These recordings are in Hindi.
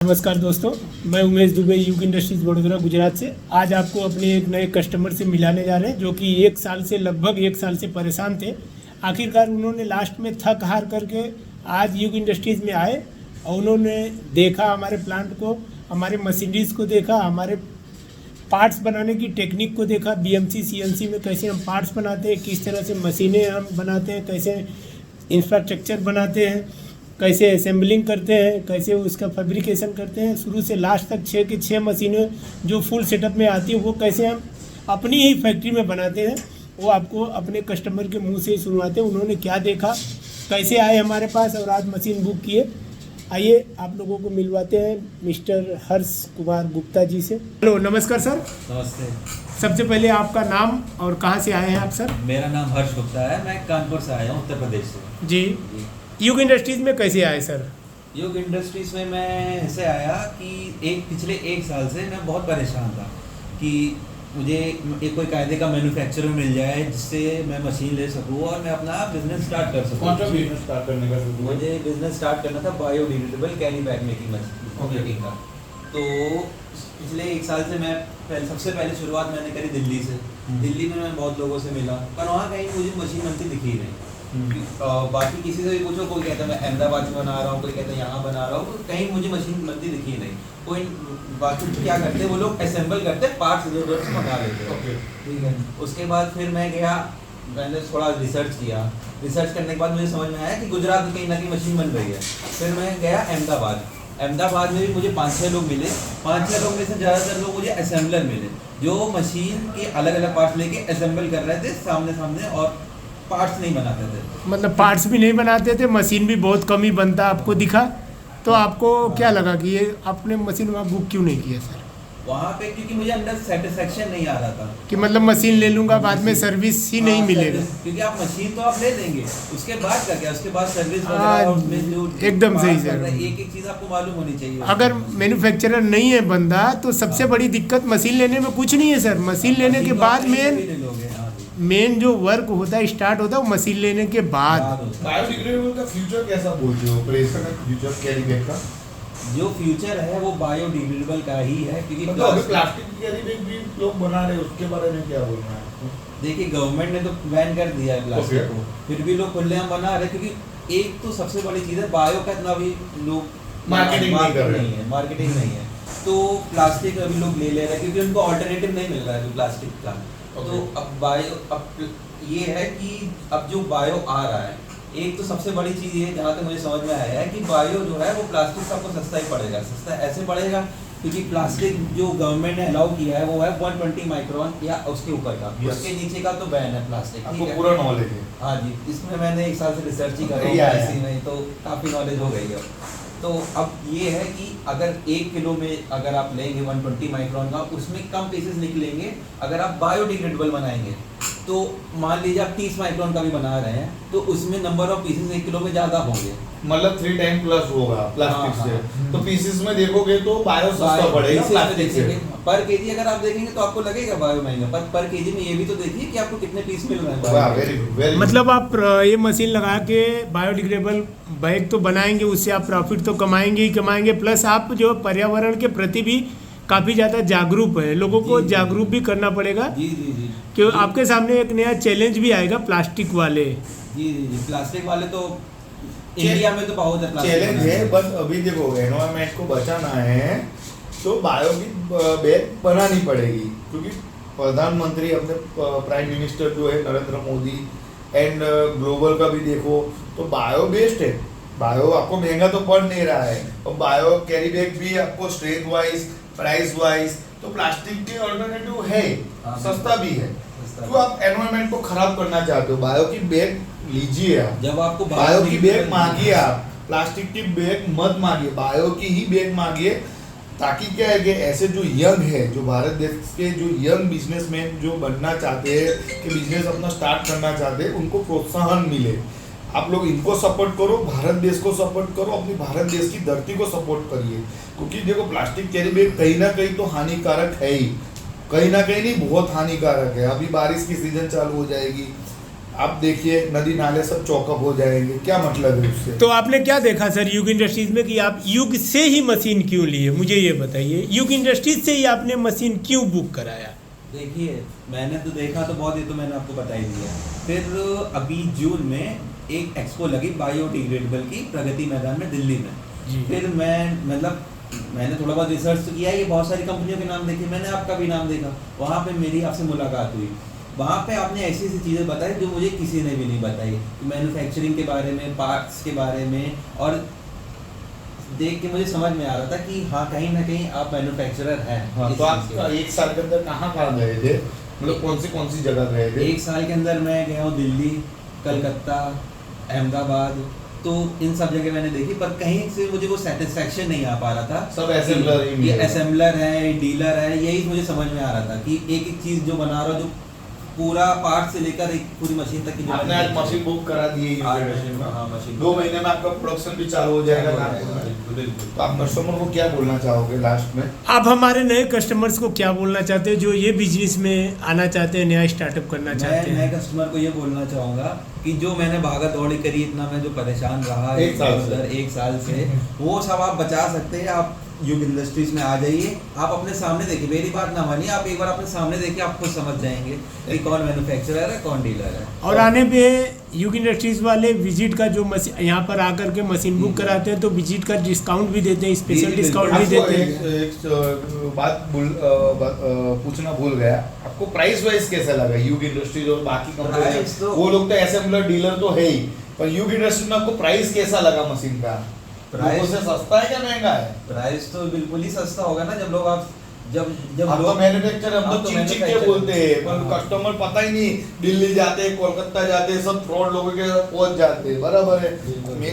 नमस्कार दोस्तों, मैं उमेश दुबे यूग इंडस्ट्रीज़ वडोदरा गुजरात से आज आपको अपने एक नए कस्टमर से मिलाने जा रहे हैं जो कि लगभग एक साल से परेशान थे। आखिरकार उन्होंने लास्ट में थक हार करके आज यूग इंडस्ट्रीज़ में आए और उन्होंने देखा हमारे प्लांट को, हमारे मशीनरीज़ को देखा, हमारे पार्ट्स बनाने की टेक्निक को देखा, बीएमसी सीएनसी में कैसे हम पार्ट्स बनाते हैं, किस तरह से मशीनें हम बनाते हैं, कैसे इंफ्रास्ट्रक्चर बनाते हैं, कैसे असेंबलिंग करते हैं, कैसे उसका फैब्रिकेशन करते हैं, शुरू से लास्ट तक 6 की 6 मशीनें जो फुल सेटअप में आती हैं वो कैसे हम अपनी ही फैक्ट्री में बनाते हैं, वो आपको अपने कस्टमर के मुंह से ही सुनवाते हैं। उन्होंने क्या देखा, कैसे आए हमारे पास और आज मशीन बुक किए। आइए आप लोगों को मिलवाते हैं मिस्टर हर्ष कुमार गुप्ता जी से। हेलो, नमस्कार सर। नमस्ते। सबसे पहले आपका नाम और कहाँ से आए हैं आप सर? मेरा नाम हर्ष गुप्ता है, मैं कानपुर से आया हूँ, उत्तर प्रदेश से। जी। युग इंडस्ट्रीज़ में कैसे आए सर? योग इंडस्ट्रीज़ में मैं ऐसे आया कि पिछले एक साल से मैं बहुत परेशान था कि मुझे एक कोई कायदे का मैन्युफैक्चरर मिल जाए जिससे मैं मशीन ले सकूँ और मैं अपना बिजनेस स्टार्ट कर सकूँ। कौन सा बिजनेस स्टार्ट करने का? मुझे बिजनेस स्टार्ट करना था बायोडिग्रेडेबल कैरी बैग मेकिंग का। तो पिछले एक साल से मैं सबसे पहले शुरुआत मैंने करी दिल्ली से। दिल्ली में मैं बहुत लोगों से मिला पर वहाँ कहीं मुझे मशीन बनती दिखी नहीं। बाकी किसी से भी पूछो, कोई कहता है मैं अहमदाबाद में बना रहा हूँ, कोई कहता है यहाँ बना रहा हूँ, कहीं मुझे मशीन बनती दिखी नहीं। कोई बाकी क्या करते हैं वो लोग असेंबल करते हैं, पार्ट्स इधर से मंगा लेते हैं। ठीक है। उसके बाद फिर मैं गया, मैंने थोड़ा रिसर्च किया। रिसर्च करने के बाद मुझे समझ में आया कि गुजरात में कहीं ना कहीं मशीन बन रही है। फिर मैं गया अहमदाबाद में भी मुझे 5-6 लोग मिले। 5-6 लोग में से ज़्यादातर लोग मुझे असेंबलर मिले जो मशीन के अलग अलग पार्ट्स लेके असेंबल कर रहे थे सामने और पार्ट्स नहीं बनाते थे। मतलब पार्ट्स भी नहीं बनाते थे, मशीन भी बहुत कम ही बनता आपको दिखा। तो आपको क्या लगा कि ये आपने मशीन वहाँ बुक क्यों नहीं किया सर? वहाँ पे क्योंकि मुझे अंदर सेटिस्फेक्शन नहीं आ रहा था कि मतलब मशीन ले लूँगा बाद में सर्विस ही नहीं मिलेगा। क्योंकि आप मशीन तो आप ले लेंगे, उसके बाद क्या क्या उसके बाद सर्विस वगैरह उसमें जो एकदम सही सर। एक चीज़ आपको मालूम होनी चाहिए। अगर मैन्युफैक्चरर नहीं है बंदा तो सबसे बड़ी दिक्कत मशीन लेने में कुछ नहीं है सर। मशीन लेने के बाद मेन जो वर्क होता है स्टार्ट होता है वो मशीन लेने के बाद। बायोडिग्रेडेबल का फ्यूचर कैसा बोलते हो? प्रेशर का फ्यूचर कैरी बैग का जो फ्यूचर है वो बायोडिग्रेडेबल का ही है क्योंकि तो अभी प्लास्टिक की कैरी बैग भी लोग बना रहे हैं, उसके बारे में क्या बोलना है? देखिए गवर्नमेंट ने तो बैन कर दिया है प्लास्टिक को, फिर भी लोग खुलेआम बना रहे हैं क्योंकि एक तो सबसे बड़ी चीज़ है बायो का इतना भी लोग मार्केटिंग नहीं है। तो प्लास्टिक अभी लोग ले रहे हैं क्योंकि उनको ऑल्टरनेटिव नहीं मिल रहा है प्लास्टिक का। तो अब ये है कि अब जो बायो आ रहा है, एक तो सबसे बड़ी चीज़ ये जहाँ तक मुझे समझ में आया है कि बायो जो है वो प्लास्टिक से आपको सस्ता ही पड़ेगा। सस्ता ऐसे पड़ेगा क्योंकि प्लास्टिक जो गवर्नमेंट ने अलाउ किया है वो है 120 माइक्रोन या उसके ऊपर का। उसके नीचे का तो बैन है प्लास्टिक। आपको पूरा नॉलेज है? हाँ जी, इसमें मैंने एक साल से रिसर्च ही कर रहा हूँ इसी में, तो काफ़ी नॉलेज हो गई है। तो अब ये है कि अगर 1 किलो में अगर आप लेंगे 120 माइक्रोन का, उसमें कम पीसेस निकलेंगे। अगर आप बायोडिग्रेडेबल बनाएंगे तो मान लीजिए आप 30 माइक्रोन का भी बना रहे हैं तो उसमें नंबर ऑफ पीसेस 1 किलो में ज़्यादा होंगे, मतलब 3 टाइम प्लस होगा प्लास्टिक से। तो पीसेस में देखोगे तो बायो सस्ता पड़ेगा प्लास्टिक से। पर केजी अगर आप देखेंगे तो आपको लगेगा बायो महंगा, पर केजी में ये भी तो देखिए कि आपको कितने पीस मिल रहे हैं। मतलब आप ये मशीन लगा के बायोडिग्रेडेबल बैग तो बनाएंगे, उससे आप प्रॉफिट तो कमाएंगे ही कमाएंगे, प्लस आप जो पर्यावरण के प्रति भी काफ़ी ज़्यादा जागरूक है। लोगों को जागरूक भी करना पड़ेगा। जी जी जी। कि आपके सामने एक नया चैलेंज भी आएगा प्लास्टिक वाले। जी जी जी। प्लास्टिक वाले तो इंडिया में तो बहुत है चैलेंज है, बस अभी देखो एनवायरमेंट को बचाना है तो बायो की बैग बनानी पड़ेगी क्योंकि प्रधानमंत्री अपने प्राइम मिनिस्टर जो है नरेंद्र मोदी एंड ग्लोबल का भी देखो तो बायो बेस्ड है। बायो आपको महंगा तो पड़ नहीं रहा है और बायो कैरी बैग भी आपको स्ट्रेंथ वाइज प्राइस वाइज तो प्लास्टिक के अल्टरनेटिव है, सस्ता भी है। तो आप एनवायरमेंट को खराब करना चाहते हो, बायो की बैग लीजिए आप। जब आपको बायो की बैग मांगिए आप, प्लास्टिक की बैग मत मांगिए, बायो की ही बैग मांगिए। ताकि क्या है कि ऐसे जो यंग है, जो भारत देश के जो यंग बिजनेसमैन जो बनना चाहते हैं कि बिजनेस अपना स्टार्ट करना चाहते हैं, उनको प्रोत्साहन मिले। आप लोग इनको सपोर्ट करो, भारत देश को सपोर्ट करो, अपनी भारत देश की धरती को सपोर्ट करिए। क्योंकि देखो प्लास्टिक कैरी बैग कहीं ना कहीं तो हानिकारक है ही, कहीं ना कहीं नहीं बहुत हानिकारक है। अभी बारिश की सीजन चालू हो जाएगी, आप देखिए नदी नाले सब चौकअप हो जाएंगे, क्या मतलब है उससे? तो आपने क्या देखा सर युग इंडस्ट्रीज में कि आप युग से ही मशीन क्यों लिए, मुझे ये बताइए, युग इंडस्ट्रीज से ही आपने मशीन क्यों बुक कराया? देखिए मैंने तो देखा तो बहुत, ये तो मैंने आपको बता ही दिया। फिर अभी जून में एक एक्सपो लगी बायोडिग्रेडेबल की प्रगति मैदान में दिल्ली में। जी। फिर मैंने थोड़ा बहुत रिसर्च तो किया, ये बहुत सारी कंपनियों के नाम देखे, मैंने आपका भी नाम देखा, वहाँ पे मेरी आपसे मुलाकात हुई। वहाँ पे आपने ऐसी ऐसी चीज़ें बताई जो मुझे किसी ने भी नहीं बताई, मैन्युफैक्चरिंग के बारे में, पार्ट्स के बारे में, और देख के मुझे समझ में आ रहा था कि हाँ कहीं ना कहीं आप मैन्युफैक्चरर हैं। हाँ, तो आप एक साल के अंदर कहाँ गए थे, मतलब कौन सी जगह गए थे? एक साल के अंदर मैं गया हूँ दिल्ली, कलकत्ता, अहमदाबाद, तो इन सब जगह मैंने देखी, पर कहीं से मुझे वो सेटिस्फेक्शन नहीं आ पा रहा था। सब असेंबलर ही ये मिले। असेंबलर है, डीलर है, यही मुझे समझ में आ रहा था कि एक एक चीज़ जो बना रहा हूँ, जो पूरा पार्ट से लेकर एक पूरी मशीन तक की जो आपने आज मशीन बुक करा दी है आज यूनिवर्सिटी में। हाँ, मशीन 2 महीने में आपका प्रोडक्शन भी चालू हो जाएगा कानपुर में। बिल्कुल बिल्कुल। तो आप कस्टमर को क्या बोलना चाहोगे लास्ट में? आप हमारे नए कस्टमर्स को क्या बोलना चाहते हैं जो ये बिजनेस में आना चाहते हैं, नया स्टार्टअप करना चाहते मैं नए हैं? कस्टमर को ये बोलना चाहूँगा कि जो मैंने भागा दौड़ी करी, इतना मैं जो परेशान रहा एक साल से। एक साल से, वो सब आप बचा सकते हैं। आप युग इंडस्ट्रीज में आ जाइए, आप अपने सामने देखिए, मेरी बात ना मानिए, आप एक बार अपने सामने देखिए, आप खुद समझ जाएंगे कि कौन मैन्युफैक्चरर है, कौन डीलर है। और आने पे युग इंडस्ट्रीज वाले विजिट का जो मशीन यहाँ पर आकर के मशीन बुक कराते हैं तो विजिट का डिस्काउंट भी देते हैं, स्पेशल जी, डिस्काउंट भी आपको देते हैं। एक बात पूछना भूल गया, आपको प्राइस वाइज कैसा लगा युग इंडस्ट्रीज और बाकी कंपनी? Price तो- वो लोग तो असेंबलर डीलर तो है ही, पर युग इंडस्ट्रीज में आपको प्राइस कैसा लगा मशीन का? प्राइस- लोगों से सस्ता है या महंगा है? प्राइस तो बिल्कुल ही सस्ता होगा ना, जब लोग आप जब हम तो मैन्युफैक्चर हम आप तो तो चिक चिक के manufacturer- बोलते हैं, पर हाँ। कस्टमर पता ही नहीं, दिल्ली जाते हैं, कोलकाता जाते हैं, सब फ्रॉड लोगों के साथ पहुंच जाते हैं, बराबर है। बिल्कुल। मैं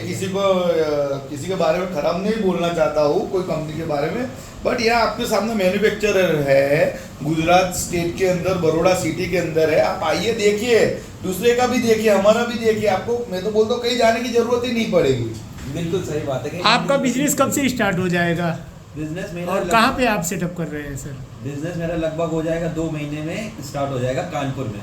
किसी के बारे में खराब नहीं बोलना चाहता हूँ कोई कंपनी के बारे में, बट यहाँ आपके सामने मैन्युफैक्चरर है, गुजरात स्टेट के अंदर, बड़ौदा सिटी के अंदर है। आप आइए देखिए, दूसरे का भी देखिए, हमारा भी देखिए, आपको मैं तो बोलता हूँ कहीं जाने की जरूरत ही नहीं पड़ेगी। बिल्कुल सही बात है कि आपका बिजनेस कब से स्टार्ट हो जाएगा बिजनेस मेरा और कहाँ पे आप सेटअप कर रहे हैं सर? बिजनेस मेरा लगभग हो जाएगा 2 महीने में स्टार्ट हो जाएगा कानपुर में।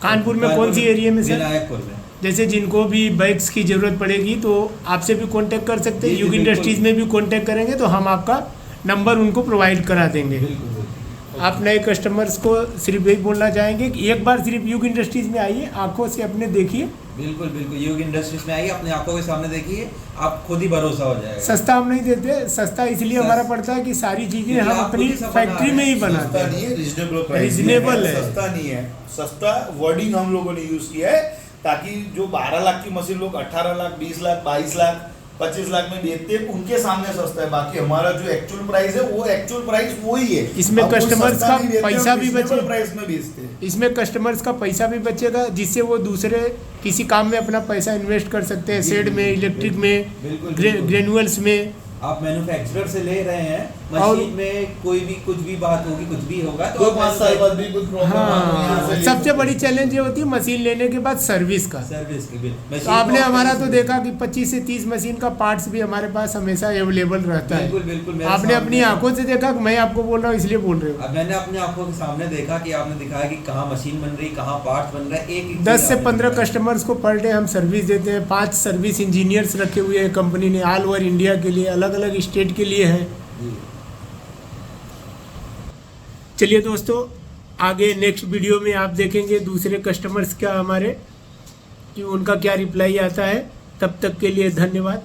कानपुर में कौन सी एरिया में सर? विनायकपुर में। जैसे जिनको भी बाइक्स की ज़रूरत पड़ेगी तो आपसे भी कांटेक्ट कर सकते हैं, जी, युग बिल्कुल। इंडस्ट्रीज़ में भी कांटेक्ट करेंगे तो हम आपका नंबर उनको प्रोवाइड करा देंगे। बिल्कुल बिल्कुल। आप नए कस्टमर्स को सिर्फ यही बोलना चाहेंगे कि एक बार सिर्फ युग इंडस्ट्रीज़ में आइए, आंखों से अपने देखिए, बिल्कुल बिल्कुल युग इंडस्ट्रीज में आइए, अपने आंखों के सामने देखिए, आप खुद ही भरोसा हो जाएगा। सस्ता हम नहीं देते, सस्ता इसलिए हमारा पड़ता है कि सारी चीज़ें क्योंकि हम आप अपनी खुद ही सब फैक्ट्री बना में ही रहे हैं। बनाते सस्ता हैं। नहीं है, रीजनेबल प्राइस Reasonable है। सस्ता नहीं है, सस्ता वर्डिंग हम लोगों ने यूज किया है ताकि जो 12 लाख की मशीन लोग 18 लाख, 20 लाख, 22 लाख, 25 लाख में बेचते हैं, उनके सामने सस्ता है। बाकी हमारा जो एक्चुअल प्राइस है वो एक्चुअल प्राइस वही है। इसमें अब कोई customers सस्ता का नहीं देते, पैसा हम भी reasonable बचे। प्राइस में बेचते हैं। इसमें कस्टमर्स का पैसा भी बचेगा जिससे वो दूसरे किसी काम में अपना पैसा इन्वेस्ट कर सकते हैं, जी, शेड में, बिल्कुल, इलेक्ट्रिक बिल्कुल, में, बिल्कुल। ग्रेनुअल्स में। आप मैन्युफैक्चरर से ले रहे हैं, और- मशीन में कोई भी कुछ भी बात होगी, कुछ भी होगा तो दो आप 5 साल बाद भी कुछ प्रॉब्लम हाँ, सबसे बड़ी चैलेंज ये होती है मशीन लेने के बाद सर्विस का। सर्विस की बिल। तो आपने हमारा तो देखा कि 25 से 30 मशीन का पार्ट्स भी हमारे पास हमेशा अवेलेबल रहता बिल्कुल है। बिल्कुल मेरे आपने अपनी सामने- आंखों से देखा, कि मैं आपको बोल रहा हूँ इसलिए बोल रहे हो। अब मैंने अपनी आंखों के सामने देखा कि आपने दिखाया कि कहाँ मशीन बन रही, कहाँ पार्ट्स बन रहा है, एक एक 10 चीज़ से आपने 15 दिखाया। कस्टमर्स को पर डे हम सर्विस देते हैं। 5 सर्विस इंजीनियर्स रखे हुए हैं कंपनी ने, ऑल ओवर इंडिया के लिए, अलग अलग स्टेट के लिए हैं। जी। चलिए दोस्तों, आगे नेक्स्ट वीडियो में आप देखेंगे दूसरे कस्टमर्स का हमारे कि उनका क्या रिप्लाई आता है। तब तक के लिए धन्यवाद।